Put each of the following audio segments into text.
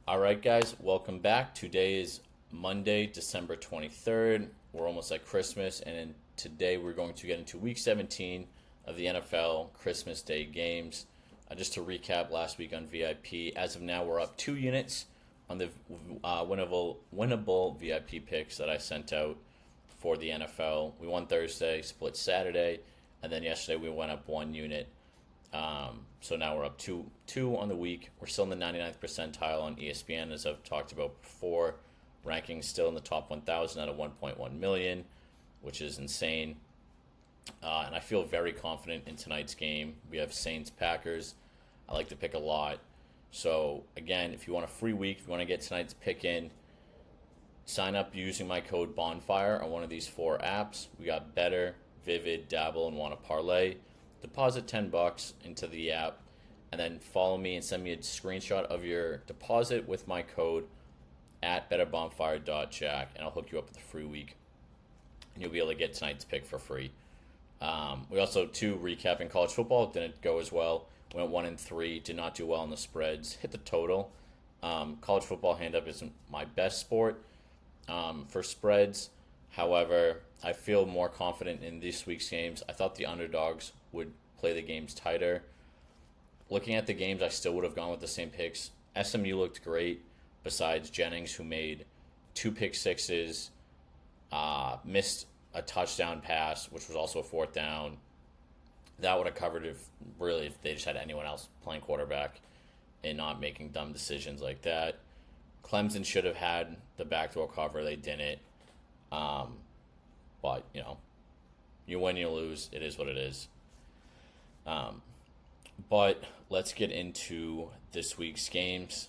All right, guys, welcome back. Today is Monday, December 23rd. We're almost at Christmas, and today we're going to get into Week 17 of the NFL Christmas Day games. Just to recap last week on VIP, as of now, we're up 2 units on the winnable VIP picks that I sent out for the NFL. We won Thursday, split Saturday, and then yesterday we went up 1 unit. So now we're up two on the week. We're still in the 99th percentile on ESPN, as I've talked about before. Ranking still in the top 1,000 out of 1.1 million, which is insane. And I feel very confident in tonight's game. We have Saints-Packers. I like to pick a lot. So, again, if you want a free week, if you want to get tonight's pick in, sign up using my code Bonfire on one of these 4 apps. We got Betr, Vivid, Dabble, and Want to Parlay. Deposit $10 into the app, and then follow me and send me a screenshot of your deposit with my code at RF-BONFIREJACK, and I'll hook you up with a free week. And you'll be able to get tonight's pick for free. We also, recapping college football, didn't go as well. Went 1-3, did not do well on the spreads. Hit the total. College football hand-up isn't my best sport for spreads. However, I feel more confident in this week's games. I thought the underdogs would play the games tighter. Looking at the games, I still would have gone with the same picks. SMU looked great, besides Jennings, who made 2 pick sixes, missed a touchdown pass, which was also a 4th down. That would have covered if they just had anyone else playing quarterback and not making dumb decisions like that. Clemson should have had the backdoor cover. They didn't. But, you win, you lose. It is what it is. But let's get into this week's games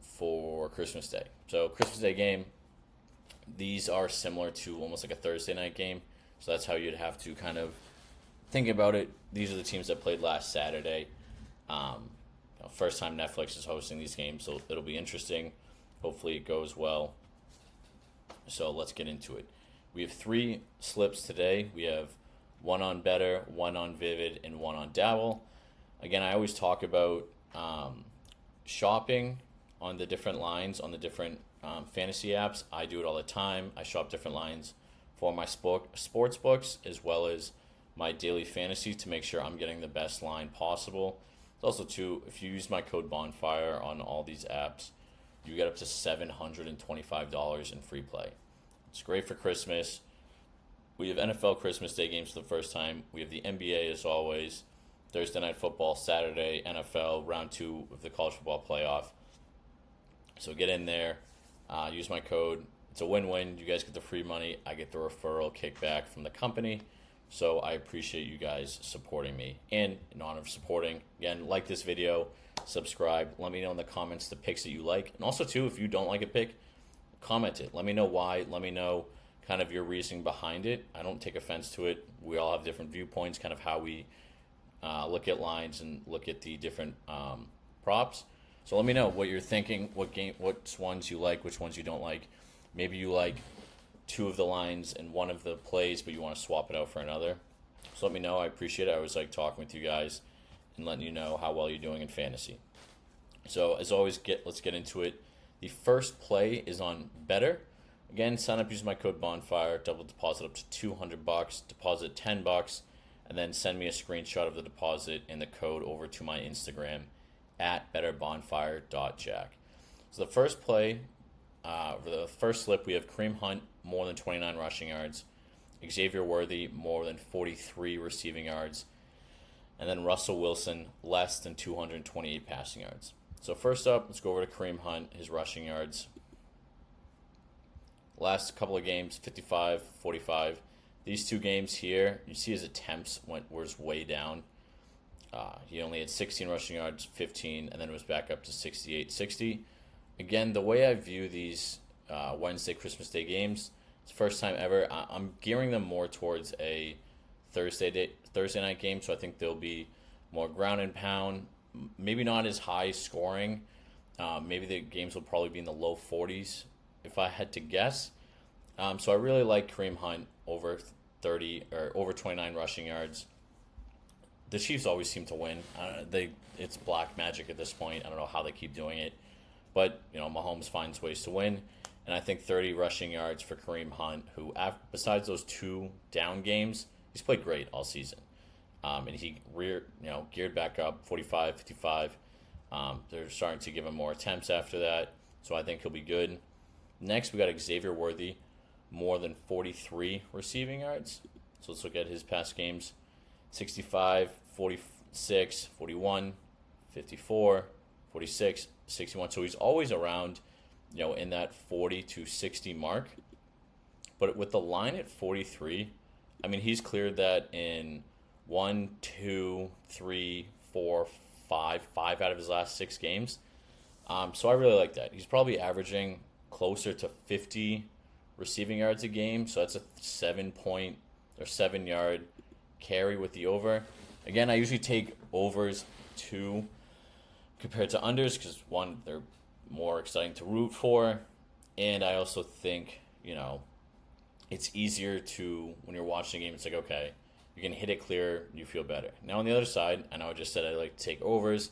for Christmas Day. So, Christmas Day game, these are similar to almost like a Thursday night game. So that's how you'd have to kind of think about it. These are the teams that played last Saturday. First time Netflix is hosting these games, so it'll be interesting. Hopefully it goes well. So let's get into it. We have 3 slips today. We have 1 on Betr, 1 on Vivid, and 1 on Dabble. Again, I always talk about shopping on the different lines, on the different fantasy apps. I do it all the time. I shop different lines for my sports books as well as my daily fantasy to make sure I'm getting the best line possible. Also, too, if you use my code Bonfire on all these apps, you get up to $725 in free play. It's great for Christmas. We have NFL Christmas Day games for the first time. We have the NBA as always. Thursday Night Football, Saturday, NFL, round 2 of the college football playoff. So get in there, use my code. It's a win-win. You guys get the free money. I get the referral kickback from the company. So I appreciate you guys supporting me. And in honor of supporting, again, like this video, subscribe. Let me know in the comments the picks that you like. And also, too, if you don't like a pick, comment it. Let me know why. Let me know kind of your reasoning behind it. I don't take offense to it. We all have different viewpoints, kind of how we look at lines and look at the different props. So let me know what you're thinking, which ones you like, which ones you don't like. Maybe you like 2 of the lines and 1 of the plays, but you want to swap it out for another. So let me know. I appreciate it. I always like talking with you guys and letting you know how well you're doing in fantasy. So as always, let's get into it. The first play is on Betr. Again, sign up using my code Bonfire. Double deposit up to $200. Deposit $10, and then send me a screenshot of the deposit and the code over to my Instagram at BetterBonfire.Jack. So the first play, for the first slip, we have Kareem Hunt, more than 29 rushing yards. Xavier Worthy, more than 43 receiving yards. And then Russell Wilson, less than 228 passing yards. So first up, let's go over to Kareem Hunt, his rushing yards. Last couple of games, 55, 45. These 2 games here, you see his attempts was way down. He only had 16 rushing yards, 15, and then it was back up to 68, 60. Again, the way I view these Wednesday, Christmas Day games, it's the first time ever. I'm gearing them more towards a Thursday night game, so I think they'll be more ground and pound, maybe not as high scoring. Maybe the games will probably be in the low 40s, if I had to guess. So I really like Kareem Hunt over 30 or over 29 rushing yards. the Chiefs always seem to win. It's black magic at this point. I don't know how they keep doing it, but Mahomes finds ways to win. And I think 30 rushing yards for Kareem Hunt, who besides those 2 down games, he's played great all season. And he geared back up 45, 55. They're starting to give him more attempts after that, so I think he'll be good. Next, we got Xavier Worthy, more than 43 receiving yards. So let's look at his past games. 65, 46, 41, 54, 46, 61. So he's always around, in that 40 to 60 mark. But with the line at 43, I mean, he's cleared that in 1, 2, 3, 4, 5 out of his last 6 games. So I really like that. He's probably averaging closer to 50 receiving yards a game. So that's a 7-yard carry with the over. Again, I usually take overs 2 compared to unders because, 1, they're more exciting to root for. And I also think, it's easier to, when you're watching a game, it's like, okay, you can hit it clear, you feel better. Now on the other side, I know I just said I like to take overs.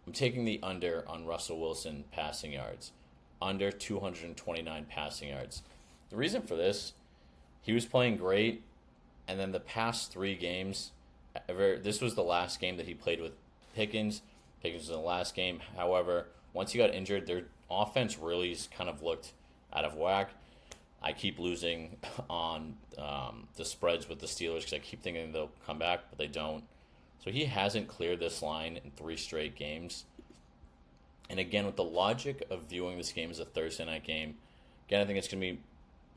I'm taking the under on Russell Wilson passing yards. Under 229 passing yards. The reason for this, he was playing great, and then the past 3 games, this was the last game that he played with Pickens. Pickens was in the last game. However, once he got injured, their offense really kind of looked out of whack. I keep losing on the spreads with the Steelers because I keep thinking they'll come back, but they don't. So he hasn't cleared this line in 3 straight games. And again, with the logic of viewing this game as a Thursday night game, again, I think it's going to be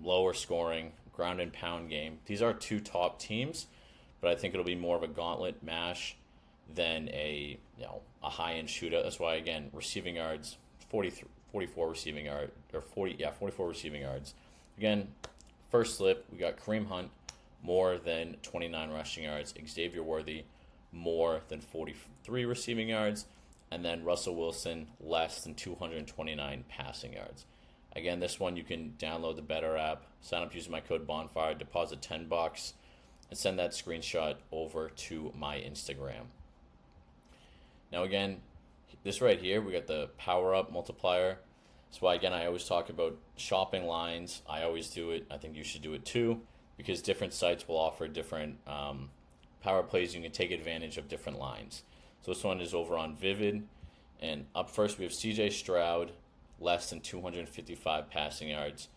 lower scoring, ground and pound game. These are 2 top teams, but I think it'll be more of a gauntlet mash than a high-end shootout. That's why, again, receiving yards, 44 receiving yards, or 44 receiving yards. Again, first slip, we got Kareem Hunt, more than 29 rushing yards. Xavier Worthy, more than 43 receiving yards. And then Russell Wilson, less than 229 passing yards. Again, this one you can download the Betr app, sign up using my code Bonfire, deposit $10, and send that screenshot over to my Instagram. Now again, this right here, we got the power up multiplier. That's why, again, I always talk about shopping lines. I always do it. I think you should do it too, because different sites will offer different power plays. You can take advantage of different lines. So this one is over on Vivid. And up first, we have CJ Stroud, less than 255 passing yards.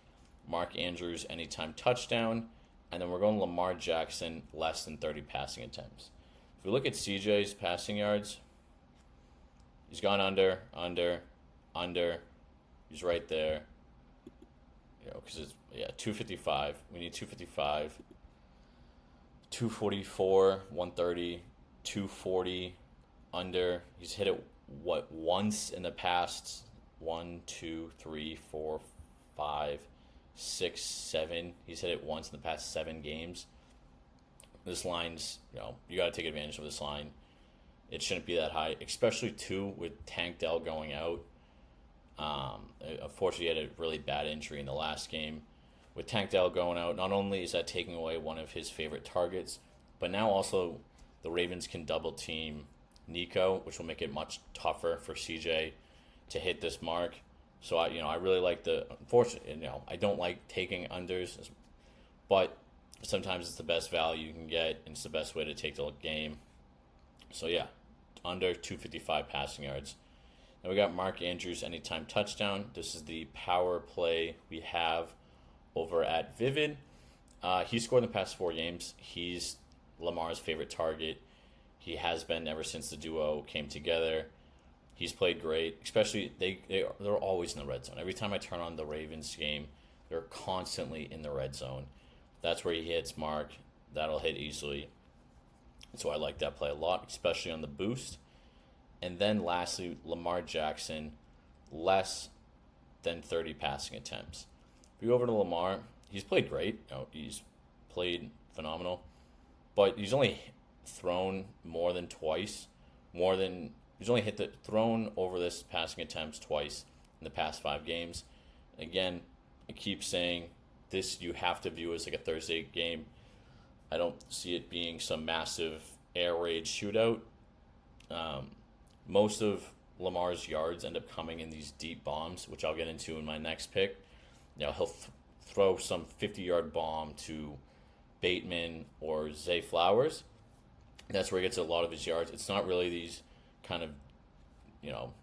Mark Andrews, anytime touchdown. And then we're going Lamar Jackson, less than 30 passing attempts. If we look at CJ's passing yards, he's gone under. He's right there. Because it's 255. We need 255. 244, 130, 240, under. He's hit it, once in the past 1, 2, 3, 4, 5, 6, 7. He's hit it once in the past 7 games. This line's, you got to take advantage of this line. It shouldn't be that high, especially too with Tank Dell going out. Unfortunately, he had a really bad injury in the last game. With Tank Dell going out, not only is that taking away one of his favorite targets, but now also the Ravens can double team Nico, which will make it much tougher for CJ to hit this mark. So I really like unfortunately, I don't like taking unders, but sometimes it's the best value you can get, and it's the best way to take the game. So yeah, under 255 passing yards. Now we got Mark Andrews, anytime touchdown. This is the power play we have over at Vivid. He scored in the past 4 games. He's Lamar's favorite target. He has been ever since the duo came together. He's played great, especially they're always in the red zone. Every time I turn on the Ravens game, they're constantly in the red zone. That's where he hits Mark. That'll hit easily. So I like that play a lot, especially on the boost. And then lastly, Lamar Jackson, less than 30 passing attempts. If we go over to Lamar, he's played great. He's played phenomenal. But he's only thrown more than twice. He's only thrown over this passing attempts twice in the past 5 games. Again, I keep saying this you have to view as like a Thursday game. I don't see it being some massive air raid shootout. Most of Lamar's yards end up coming in these deep bombs, which I'll get into in my next pick. He'll throw some 50-yard bomb to Bateman or Zay Flowers. That's where he gets a lot of his yards. It's not really these kind of,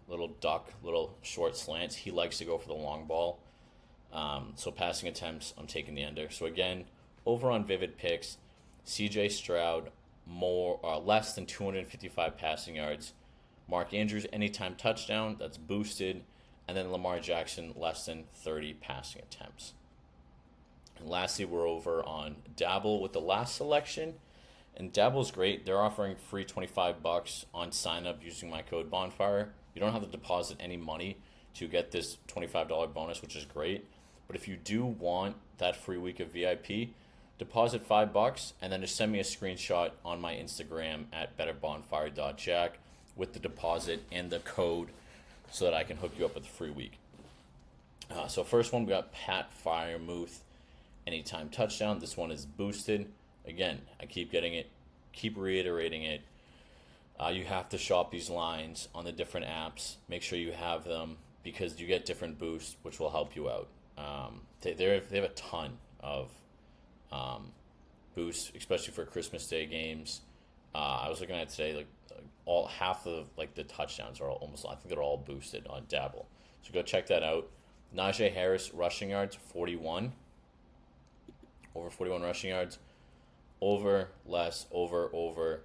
little duck, little short slants. He likes to go for the long ball. So passing attempts, I'm taking the under. So again, over on Vivid Picks, CJ Stroud, less than 255 passing yards. Mark Andrews, anytime touchdown, that's boosted. And then Lamar Jackson, less than 30 passing attempts. And lastly, we're over on Dabble with the last selection. And Dabble's great. They're offering free $25 on sign up using my code Bonfire. You don't have to deposit any money to get this $25 bonus, which is great. But if you do want that free week of VIP, deposit $5 and then just send me a screenshot on my Instagram at BonfireJack with the deposit and the code so that I can hook you up with a free week. So first one, we got Pat Freiermuth, anytime touchdown. This one is boosted. Again, I keep getting it, keep reiterating it. You have to shop these lines on the different apps. Make sure you have them because you get different boosts, which will help you out. They have a ton of boosts, especially for Christmas Day games. I was looking at today, half of the touchdowns are almost, I think they're all boosted on Dabble. So go check that out. Najee Harris rushing yards 41, over 41 rushing yards. Over, less, over,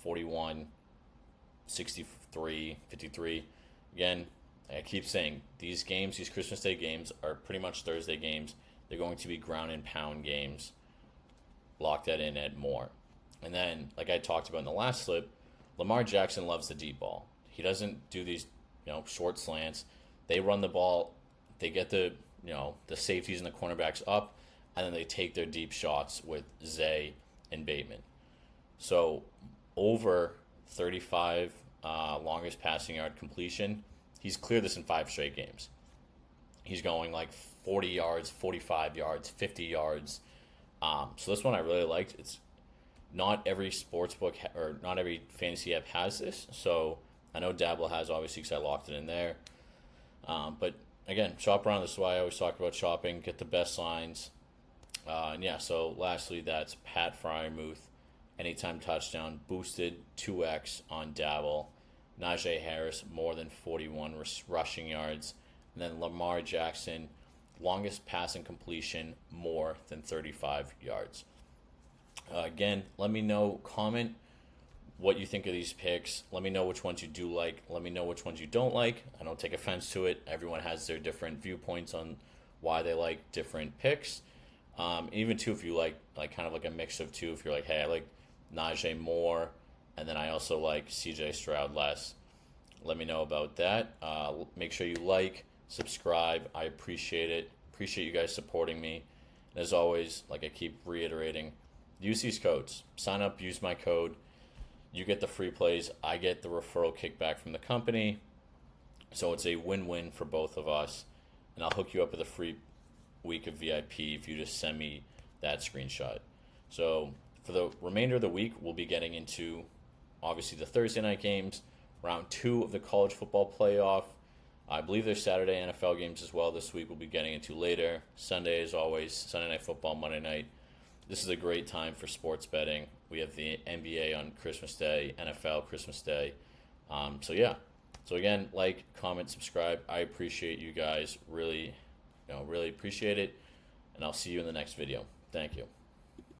41, 63, 53. Again, I keep saying these games, these Christmas Day games, are pretty much Thursday games. They're going to be ground and pound games. Lock that in at more. And then, like I talked about in the last slip, Lamar Jackson loves the deep ball. He doesn't do these, short slants. They run the ball. They get the safeties and the cornerbacks up, and then they take their deep shots with Zay and Bateman. So over 35 longest passing yard completion. He's cleared this in 5 straight games. He's going 40 yards, 45 yards, 50 yards. So this one I really liked. It's not every sportsbook or not every fantasy app has this. So I know Dabble has, obviously, because I locked it in there. But again, shop around. This is why I always talk about shopping. Get the best lines. So lastly, that's Pat Freiermuth, anytime touchdown, boosted 2x on Dabble. Najee Harris, more than 41 rushing yards. And then Lamar Jackson, longest passing completion, more than 35 yards. Again, let me know, comment what you think of these picks. Let me know which ones you do like. Let me know which ones you don't like. I don't take offense to it. Everyone has their different viewpoints on why they like different picks. Even too, if you like kind of like a mix of two, if you're like, hey, I like Najee more, and then I also like CJ Stroud less, let me know about that. Make sure you like, subscribe. I appreciate it. Appreciate you guys supporting me. And as always, like I keep reiterating, use these codes. Sign up, use my code. You get the free plays. I get the referral kickback from the company. So it's a win-win for both of us. And I'll hook you up with a free week of VIP if you just send me that screenshot. So for the remainder of the week, we'll be getting into, obviously, the Thursday night games, round 2 of the college football playoff. I believe there's Saturday NFL games as well this week we'll be getting into later. Sunday, as always, Sunday Night Football, Monday night. This is a great time for sports betting. We have the NBA on Christmas Day, NFL Christmas Day. So again, like, comment, subscribe. I appreciate you guys. Really appreciate it. And I'll see you in the next video. Thank you.